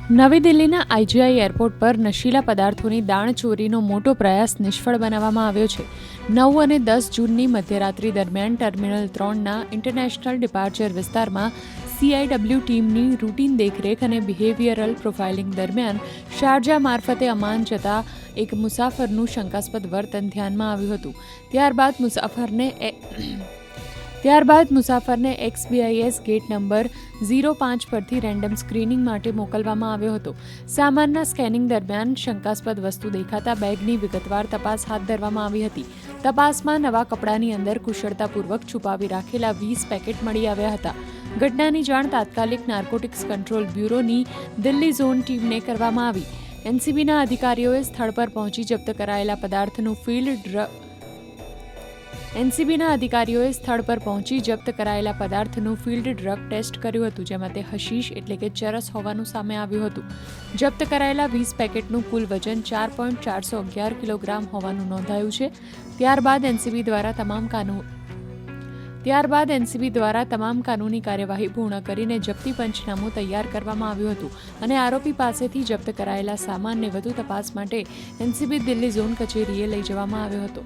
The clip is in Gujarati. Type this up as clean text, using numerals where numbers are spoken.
નવી દિલ્હીના આઈજીઆઈ એરપોર્ટ પર નશીલા પદાર્થોની દાણચોરીનો મોટો પ્રયાસ નિષ્ફળ બનાવવામાં આવ્યો છે. 9 અને 10 જૂનની મધ્યરાત્રિ દરમિયાન ટર્મિનલ 3ના ઇન્ટરનેશનલ ડિપાર્ચર વિસ્તારમાં CIW ટીમની રૂટીન દેખરેખ અને બિહેવિયરલ પ્રોફાઇલિંગ દરમિયાન શારજા મારફતે અમાન જતા એક મુસાફરનું શંકાસ્પદ વર્તન ધ્યાનમાં આવ્યું હતું. ત્યારબાદ મુસાફરને XBIS ગેટ નંબર 05 પરથી રેન્ડમ સ્ક્રીનિંગ માટે મોકલવામાં આવ્યો હતો. સામાનના સ્કેનિંગ દરમિયાન શંકાસ્પદ વસ્તુ દેખાતા બેગની વિગતવાર તપાસ હાથ ધરવામાં આવી હતી. તપાસમાં નવા કપડાની અંદર કુશળતાપૂર્વક છુપાવી રાખેલા 20 પેકેટ મળી આવ્યા હતા. ઘટનાની જાણ તાત્કાલિક નાર્કોટિક્સ કંટ્રોલ બ્યુરોની દિલ્હી ઝોન ટીમને કરવામાં આવી. NCBના અધિકારીઓએ સ્થળ પર પહોંચી જપ્ત કરાયેલા પદાર્થનું ફિલ્ડ ડ્રગ ટેસ્ટ કર્યું હતું, જેમાં તે હશીશ એટલે કે ચરસ હોવાનું સામે આવ્યું હતું. જપ્ત કરાયેલા 20 પેકેટનું કુલ વજન 4.411 કિલોગ્રામ હોવાનું નોંધાયું છે. ત્યારબાદ NCB દ્વારા તમામ કાનૂની કાર્યવાહી પૂર્ણ કરીને જપ્તી પંચનામું તૈયાર કરવામાં આવ્યું હતું અને આરોપી પાસેથી જપ્ત કરાયેલા સામાનને વધુ તપાસ માટે NCB દિલ્હી ઝોન કચેરીએ લઈ જવામાં આવ્યો હતો.